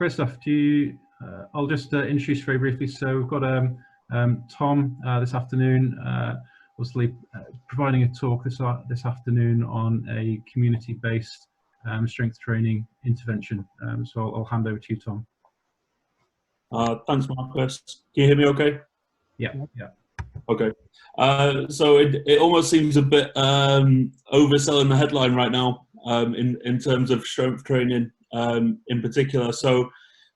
Great stuff. I'll just introduce very briefly. So we've got Tom this afternoon, obviously providing a talk this afternoon on a community-based strength training intervention. So I'll hand over to you, Tom. Thanks, Marcus. Can you hear me okay? Yeah. Okay. So it almost seems a bit overselling the headline right now in terms of strength training in particular. So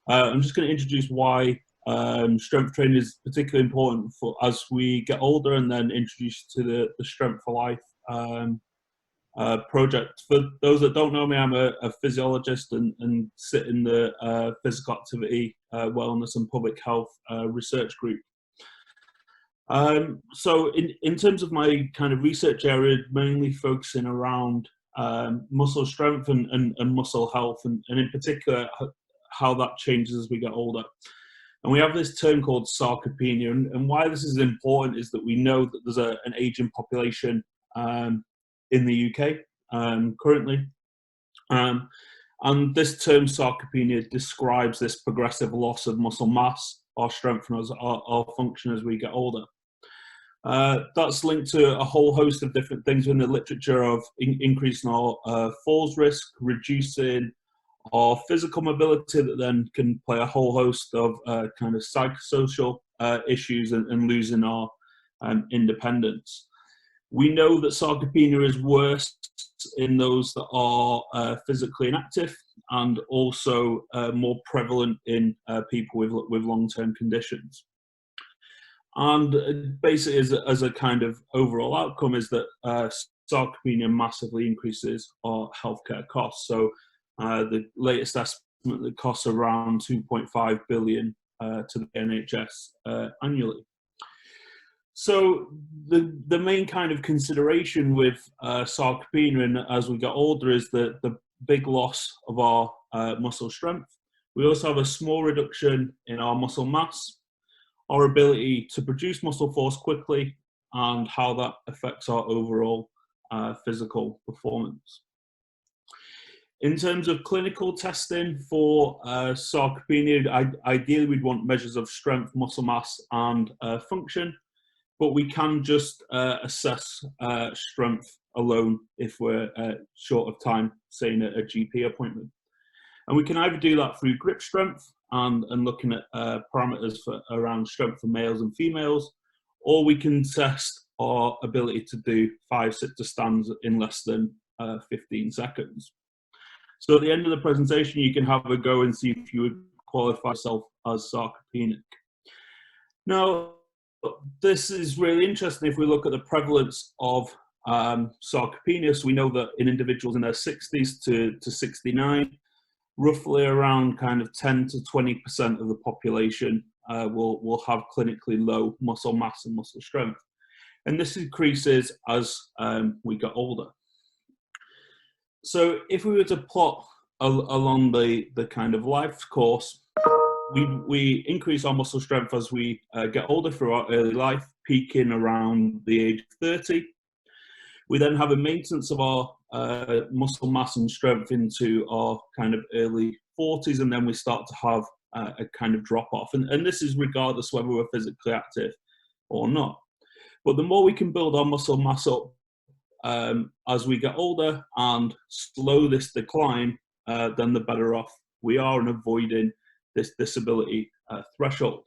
I'm just going to introduce why strength training is particularly important for as we get older, and then introduce to the Strength4Life project. For those that don't know me, I'm a physiologist and sit in the physical activity, wellness and public health research group. So in terms of my kind of research area, mainly focusing around muscle strength and muscle health, and in particular how that changes as we get older. And we have this term called sarcopenia, and why this is important is that we know that there's an aging population in the UK currently, and this term sarcopenia describes this progressive loss of muscle mass or strength and our function as we get older. That's linked to a whole host of different things in the literature of increasing our falls risk, reducing our physical mobility, that then can play a whole host of kind of psychosocial issues and losing our independence. We know that sarcopenia is worse in those that are physically inactive, and also more prevalent in people with long-term conditions. And basically, as a kind of overall outcome, is that sarcopenia massively increases our healthcare costs. So the latest estimate that costs around 2.5 billion to the NHS annually. So the main kind of consideration with sarcopenia, and as we get older, is the big loss of our muscle strength. We also have a small reduction in our muscle mass, our ability to produce muscle force quickly, and how that affects our overall physical performance. In terms of clinical testing for sarcopenia, ideally we'd want measures of strength, muscle mass, and function, but we can just assess strength alone if we're short of time, say in a GP appointment. And we can either do that through grip strength and looking at parameters around strength for males and females, or we can test our ability to do 5 sit-to stands in less than 15 seconds. So at the end of the presentation, you can have a go and see if you would qualify yourself as sarcopenic. Now, this is really interesting if we look at the prevalence of sarcopenia. So we know that in individuals in their 60s to 69, roughly around kind of 10 to 20% of the population will have clinically low muscle mass and muscle strength. And this increases as we get older. So if we were to plot along the kind of life course, we increase our muscle strength as we get older through our early life, peaking around the age of 30. We then have a maintenance of our muscle mass and strength into our kind of early 40s, and then we start to have a kind of drop off. And this is regardless whether we're physically active or not. But the more we can build our muscle mass up as we get older and slow this decline, then the better off we are in avoiding this disability threshold.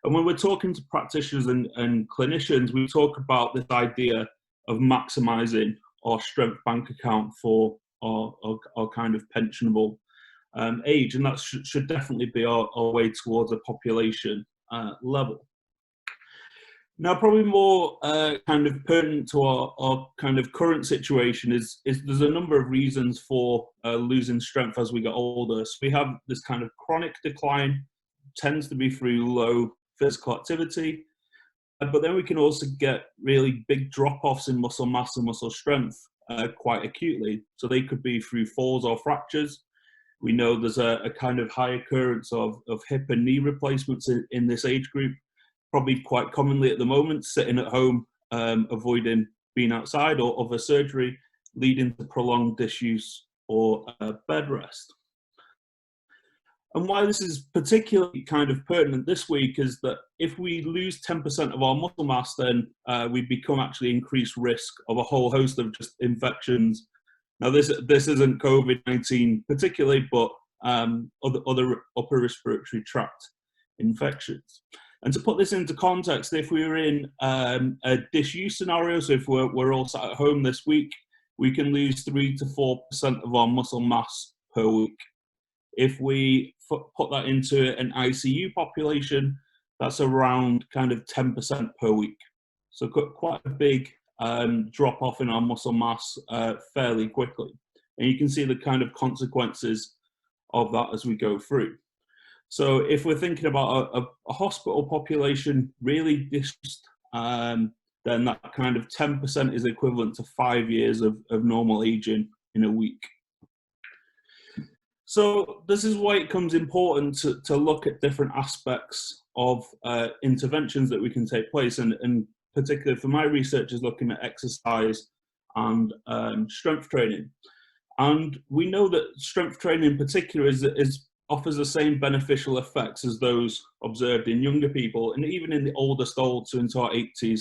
And when we're talking to practitioners and clinicians, we talk about this idea of maximizing our strength bank account for our kind of pensionable age, and that should definitely be our way towards a population level. Now, probably more kind of pertinent to our kind of current situation is there's a number of reasons for losing strength as we get older. So we have this kind of chronic decline, tends to be through low physical activity, but then we can also get really big drop-offs in muscle mass and muscle strength quite acutely. So they could be through falls or fractures. We know there's a kind of high occurrence of hip and knee replacements in this age group, probably quite commonly at the moment, sitting at home, avoiding being outside or other surgery, leading to prolonged disuse or bed rest. And why this is particularly kind of pertinent this week is that if we lose 10% of our muscle mass, then we become actually increased risk of a whole host of just infections. Now, this isn't COVID-19 particularly, but other upper respiratory tract infections. And to put this into context, if we were in a disuse scenario, so if we're all sat at home this week, we can lose 3 to 4% of our muscle mass per week. If we put that into an ICU population, that's around kind of 10% per week. So quite a big drop off in our muscle mass fairly quickly. And you can see the kind of consequences of that as we go through. So if we're thinking about a hospital population really dished, then that kind of 10% is equivalent to 5 years of normal aging in a week. So this is why it becomes important to look at different aspects of interventions that we can take place, and particularly for my research is looking at exercise and strength training. And we know that strength training in particular offers the same beneficial effects as those observed in younger people, and even in the oldest old, so into our 80s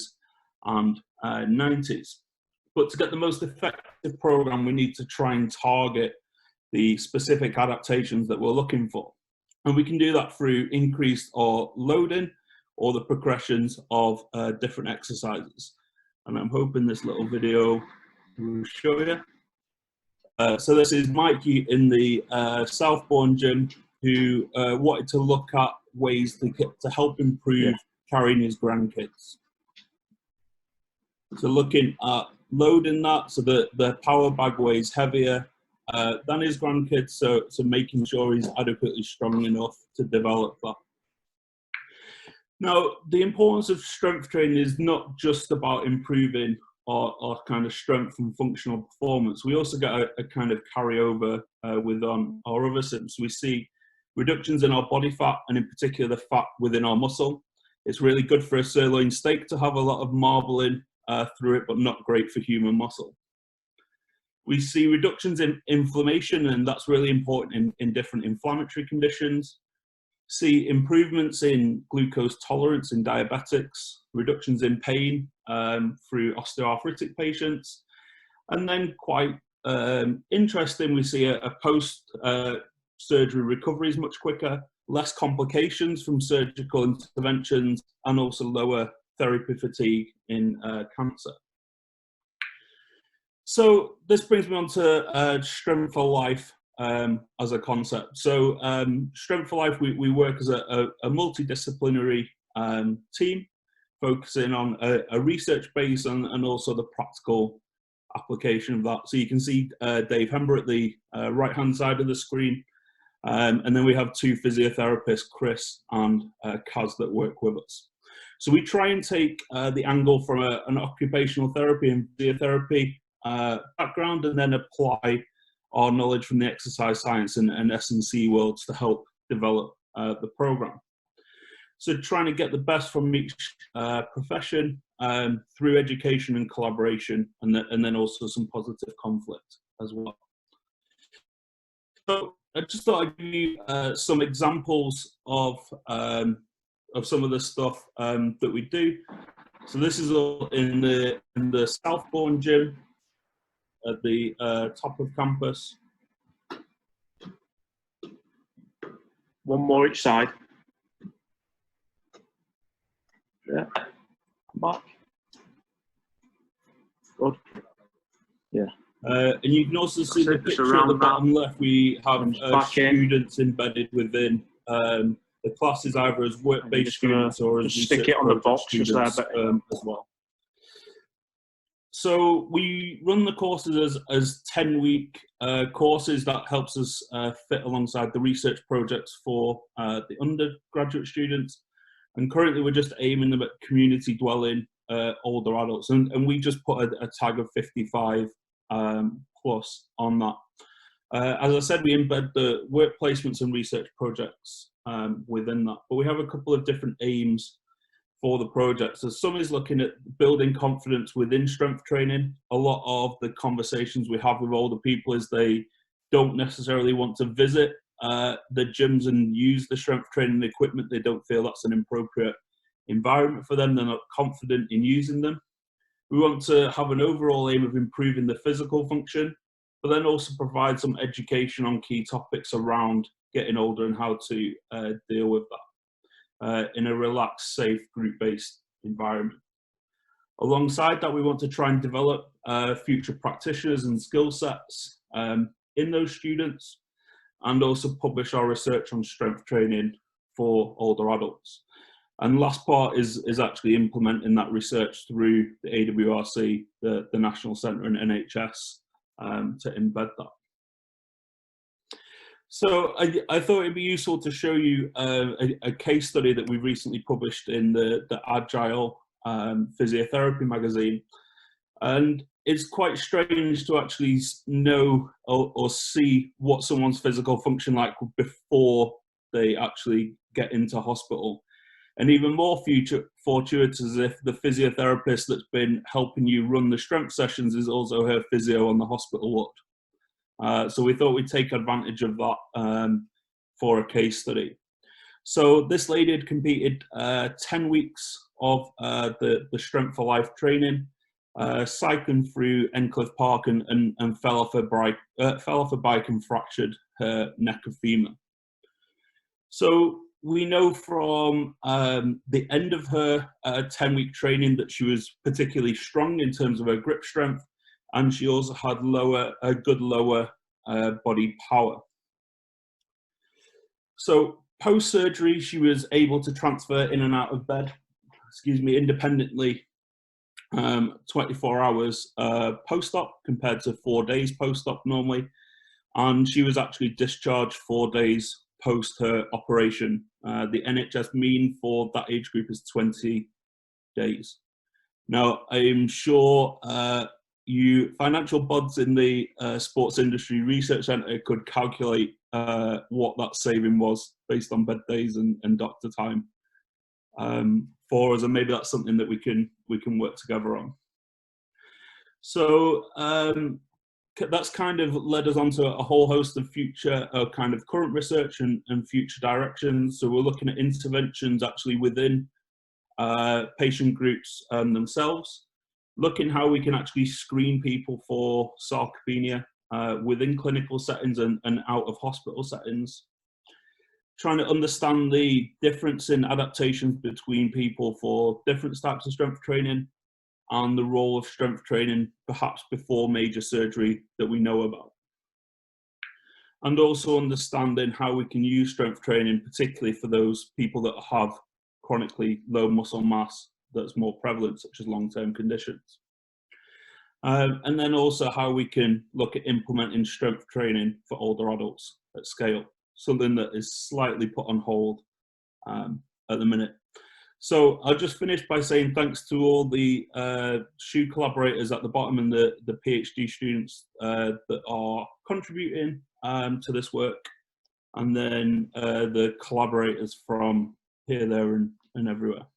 and 90s. But to get the most effective program, we need to try and target the specific adaptations that we're looking for. And we can do that through increased or loading or the progressions of different exercises. And I'm hoping this little video will show you. So this is Mikey in the Southbourne gym who wanted to look at ways to help improve carrying his grandkids. So looking at loading that, so the power bag weighs heavier than his grandkids, so making sure he's adequately strong enough to develop that. Now, the importance of strength training is not just about improving our kind of strength and functional performance. We also get a kind of carryover with our other symptoms. We see reductions in our body fat, and in particular the fat within our muscle. It's really good for a sirloin steak to have a lot of marbling through it, but not great for human muscle. We see reductions in inflammation, and that's really important in different inflammatory conditions. See improvements in glucose tolerance in diabetics, reductions in pain through osteoarthritic patients. And then quite interesting, we see a post-surgery recovery is much quicker, less complications from surgical interventions, and also lower therapy fatigue in cancer. So this brings me on to Strength4Life as a concept. So Strength4Life, we work as a multidisciplinary team, focusing on a research base and also the practical application of that. So you can see Dave Hember at the right-hand side of the screen. And then we have 2 physiotherapists, Chris and Kaz, that work with us. So we try and take the angle from an occupational therapy and physiotherapy background, and then apply our knowledge from the exercise science and S&C worlds to help develop the program. So trying to get the best from each profession through education and collaboration, and then also some positive conflict as well. So I just thought I'd give you some examples of some of the stuff that we do. So this is all in the Southbourne gym at the top of campus. One more each side. Yeah. Back. Good. Yeah. And you can also see the picture at the bottom left. We have students embedded within the classes, either as work-based students or as stick it on the box students as well. So we run the courses as 10-week courses. That helps us fit alongside the research projects for the undergraduate students. And currently we're just aiming them at community dwelling older adults. And we just put a tag of 55 plus on that. As I said, we embed the work placements and research projects within that. But we have a couple of different aims for the project. So some is looking at building confidence within strength training. A lot of the conversations we have with older people is they don't necessarily want to visit the gyms and use the strength training equipment. They don't feel that's an appropriate environment for them. They're not confident in using them. We want to have an overall aim of improving the physical function, but then also provide some education on key topics around getting older and how to deal with that in a relaxed, safe, group-based environment. Alongside that, we want to try and develop future practitioners and skill sets in those students, and also publish our research on strength training for older adults. And last part is actually implementing that research through the AWRC, the National Centre and NHS, to embed that. So I thought it'd be useful to show you a case study that we recently published in the Agile Physiotherapy magazine. And it's quite strange to actually know or see what someone's physical function like before they actually get into hospital. And even more fortuitous is if the physiotherapist that's been helping you run the strength sessions is also her physio on the hospital ward. So we thought we'd take advantage of that for a case study. So this lady had completed 10 weeks of the Strength4Life training, cycling through Endcliffe Park and fell off a bike and fractured her neck of femur. So we know from the end of her 10-week training that she was particularly strong in terms of her grip strength, and she also had a good lower body power. So post-surgery, she was able to transfer in and out of bed, independently 24 hours post-op compared to 4 days post-op normally. And she was actually discharged 4 days post her operation. The NHS mean for that age group is 20 days. Now, I'm sure you financial buds in the Sports Industry Research Centre could calculate what that saving was based on bed days and doctor time for us, and maybe that's something that we can work together on. So that's kind of led us on to a whole host of future kind of current research and future directions. So we're looking at interventions actually within patient groups themselves, looking how we can actually screen people for sarcopenia within clinical settings and out of hospital settings, trying to understand the difference in adaptations between people for different types of strength training, and the role of strength training perhaps before major surgery that we know about. And also understanding how we can use strength training, particularly for those people that have chronically low muscle mass that's more prevalent, such as long-term conditions. And then also how we can look at implementing strength training for older adults at scale, something that is slightly put on hold at the minute. So I'll just finish by saying thanks to all the SHU collaborators at the bottom and the PhD students that are contributing to this work, and then the collaborators from here, there and everywhere.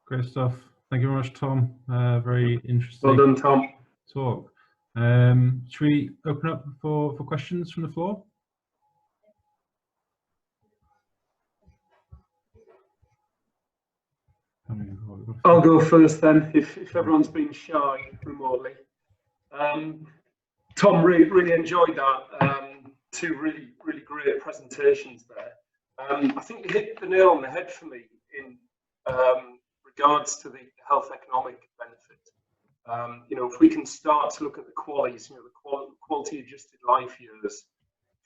Great stuff. Thank you very much, Tom. Very interesting. Well done, Tom. Talk. Should we open up for questions from the floor? I'll go first then, if everyone's been shy remotely. Tom, really enjoyed that. Two really great presentations there. I think you hit the nail on the head for me in regards to the health economic benefit. You know, if we can start to look at the qualities, you know, the quality adjusted life years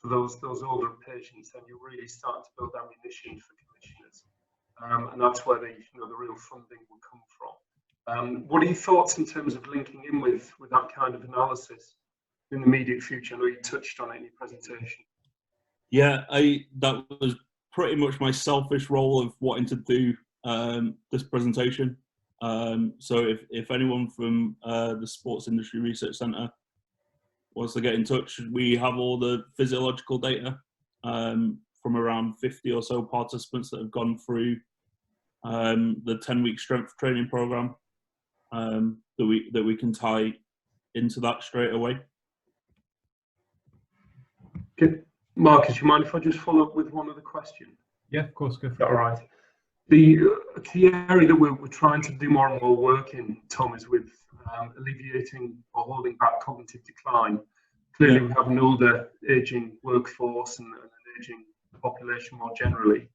for those older patients, then you really start to build ammunition for commissioners. And that's where the real funding will come from. What are your thoughts in terms of linking in with that kind of analysis in the immediate future? I know you touched on it in your presentation. Yeah, that was pretty much my selfish role of wanting to do this presentation. So if anyone from the Sports Industry Research Centre wants to get in touch, we have all the physiological data from around 50 or so participants that have gone through the 10-week strength training program that we can tie into that straight away. Okay. Marcus, do you mind if I just follow up with one other question? Yeah, of course, go for Is that it. all right? The key area that we're trying to do more and more work in, Tom, is with alleviating or holding back cognitive decline. Clearly, we have an older, aging workforce and an aging population more generally.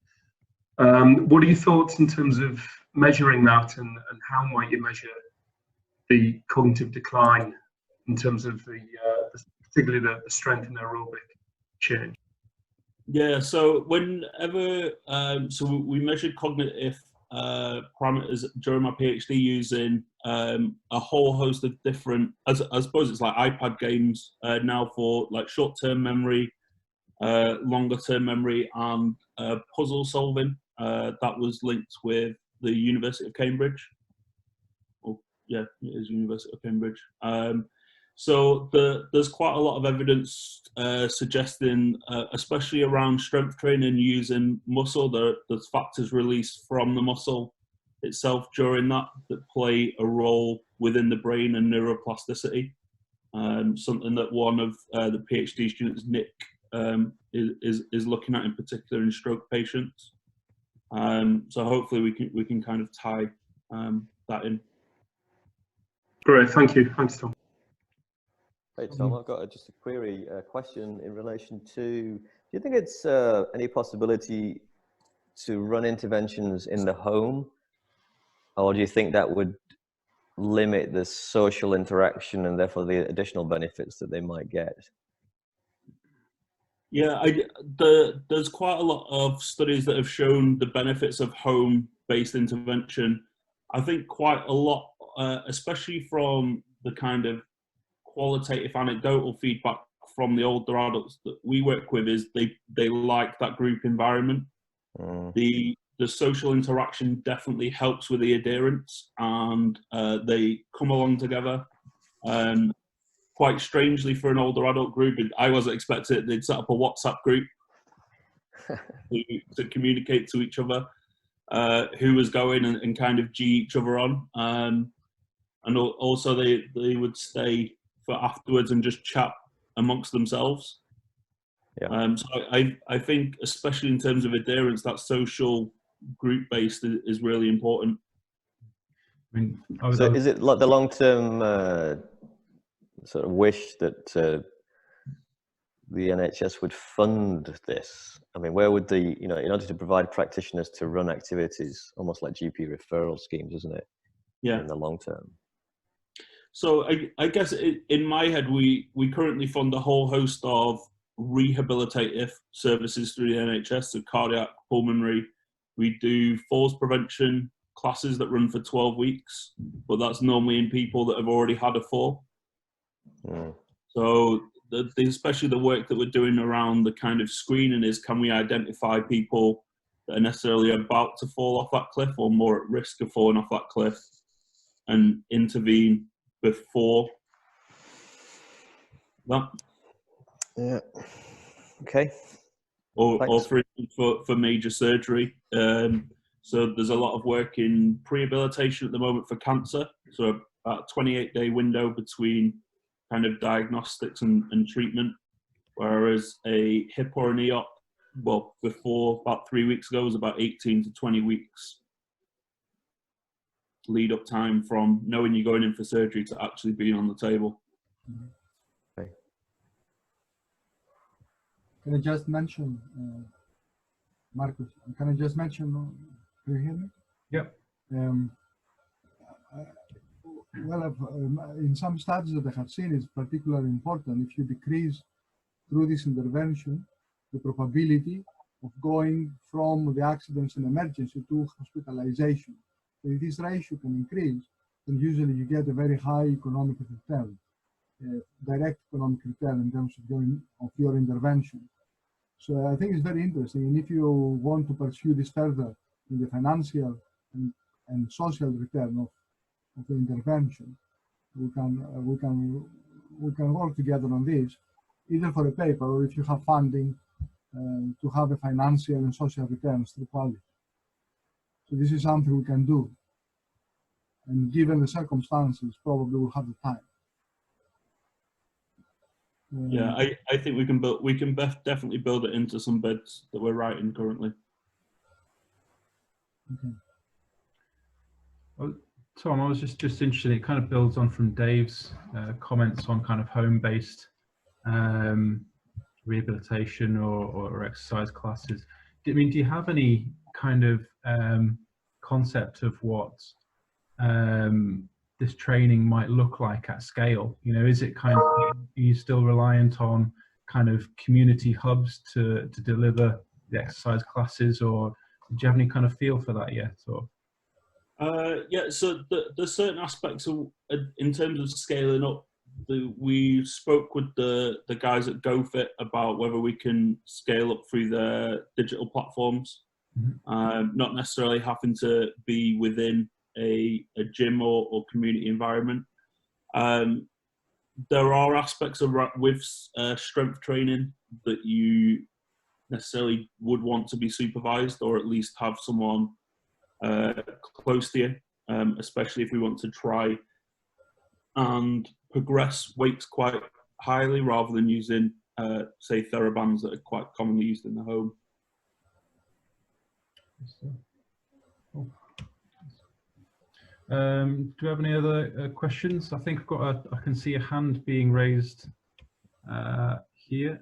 What are your thoughts in terms of measuring that, and how might you measure the cognitive decline in terms of particularly the strength and aerobic change? Yeah, so whenever, so we measured cognitive parameters during my PhD using a whole host of different, I suppose it's like iPad games now for like short-term memory, longer-term memory, and puzzle solving. That was linked with the University of Cambridge. Oh, yeah, it is University of Cambridge. So there's quite a lot of evidence suggesting, especially around strength training using muscle, there's factors released from the muscle itself during that play a role within the brain and neuroplasticity. Something that one of the PhD students, Nick, is looking at in particular in stroke patients. So hopefully we can kind of tie that in. Great, thank you. Thanks, Tom. Hey Tom, I've got just a query, question in relation to, do you think it's any possibility to run interventions in the home, or do you think that would limit the social interaction and therefore the additional benefits that they might get? Yeah, there's quite a lot of studies that have shown the benefits of home-based intervention. I think quite a lot, especially from the kind of qualitative anecdotal feedback from the older adults that we work with, is they like that group environment. The social interaction definitely helps with the adherence, and they come along together. Quite strangely for an older adult group, I wasn't expecting it, they'd set up a WhatsApp group to communicate to each other who was going and kind of G each other on. And also they would stay for afterwards and just chat amongst themselves. Yeah. So I think, especially in terms of adherence, that social group-based is really important. I mean, so is it like the long-term sort of wish that the NHS would fund this? I mean, where would the, in order to provide practitioners to run activities, almost like GP referral schemes, isn't it? Yeah. In the long term. So I guess in my head, we currently fund a whole host of rehabilitative services through the NHS, so cardiac, pulmonary. We do falls prevention classes that run for 12 weeks, but that's normally in people that have already had a fall. So especially the work that we're doing around the kind of screening is, can we identify people that are necessarily about to fall off that cliff or more at risk of falling off that cliff and intervene before that? Yeah. Okay. Or for instance, for major surgery. So there's a lot of work in prehabilitation at the moment for cancer. So about a 28-day window between kind of diagnostics and treatment, whereas a hip or a knee op, well, before about 3 weeks ago, was about 18 to 20 weeks lead up time from knowing you're going in for surgery to actually being on the table. Okay. Can I just mention, Marcus, can I just mention, can you hear me? Yep. Well, in some studies that I have seen, it's particularly important if you decrease through this intervention the probability of going from the accidents and emergency to hospitalization. So if this ratio can increase, then usually you get a very high economic return, direct economic return in terms of your intervention. So I think it's very interesting, and if you want to pursue this further in the financial and social return of the intervention, we can work together on this, either for a paper or if you have funding to have a financial and social returns through quality. So this is something we can do, and given the circumstances, probably we'll have the time. Yeah, I think we can definitely build it into some beds that we're writing currently. Okay. Well, Tom, I was just interested. It kind of builds on from Dave's comments on kind of home-based rehabilitation or exercise classes. I mean, do you have any kind of concept of what this training might look like at scale? You know, is it kind of, are you still reliant on kind of community hubs to deliver the exercise classes, or do you have any kind of feel for that yet? Or yeah, so there's certain aspects of, in terms of scaling up. We spoke with the guys at GoFit about whether we can scale up through their digital platforms, not necessarily having to be within a gym or community environment. There are aspects of with strength training that you necessarily would want to be supervised, or at least have someone close to you, especially if we want to try and progress weights quite highly rather than using, say, therabands that are quite commonly used in the home. Do we have any other questions? I think I've got I can see a hand being raised here.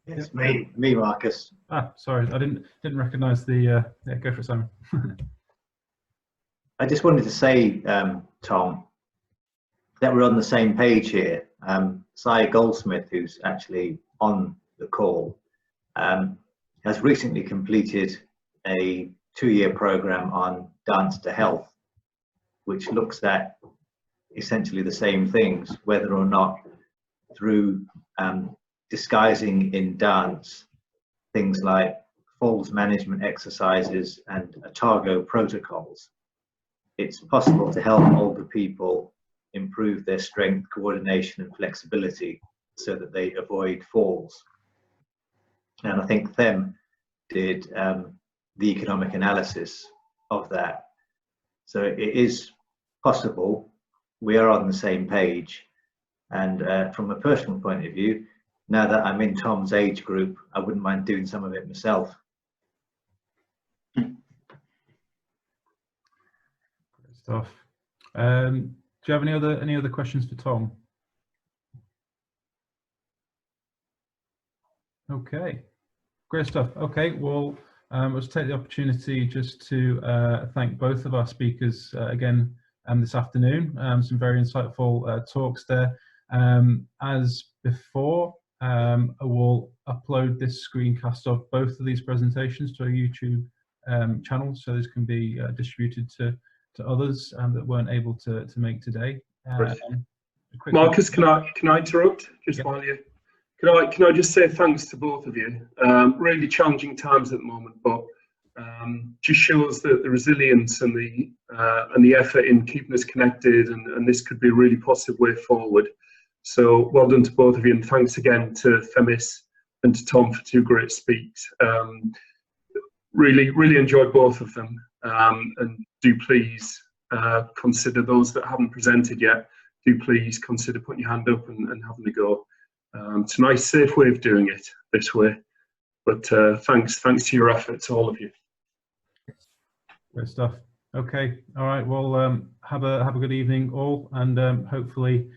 It's me, Marcus. Ah, sorry, I didn't recognise the. Yeah, go for it, Simon. I just wanted to say, Tom, that we're on the same page here. Si Goldsmith, who's actually on the call, has recently completed a 2-year program on Dance to Health, which looks at essentially the same things, whether or not through disguising in dance things like falls management exercises and Atago protocols, it's possible to help older people improve their strength, coordination and flexibility so that they avoid falls. And I think Them did the economic analysis of that. So it is possible. We are on the same page. And from a personal point of view, now that I'm in Tom's age group, I wouldn't mind doing some of it myself. Great stuff. Do you have any other questions for Tom? Okay, great stuff. Okay, well, let's take the opportunity just to thank both of our speakers again this afternoon. Some very insightful talks there. As before, I will upload this screencast of both of these presentations to our YouTube channel, so this can be distributed to others that weren't able to make today. Marcus, can I interrupt just while you? Can I just say thanks to both of you? Really challenging times at the moment, but just shows that the resilience and the effort in keeping us connected, and this could be a really positive way forward. So well done to both of you, and thanks again to Themis and to Tom for 2 great speaks. Really enjoyed both of them, and do please consider those that haven't presented yet. Do please consider putting your hand up and having a go. It's a nice, safe way of doing it this way. But thanks to your efforts, all of you. Great stuff. Okay, all right. Well, have a good evening, all, and hopefully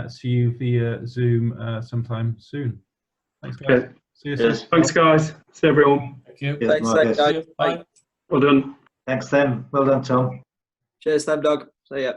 see you via Zoom sometime soon. Thanks, guys. Okay. See you soon. Thanks, guys. See everyone. Thank you. Cheers, Marcus. Thanks, guys. Bye. Well done. Thanks, Them. Well done, Tom. Cheers, Them, Doug. See ya.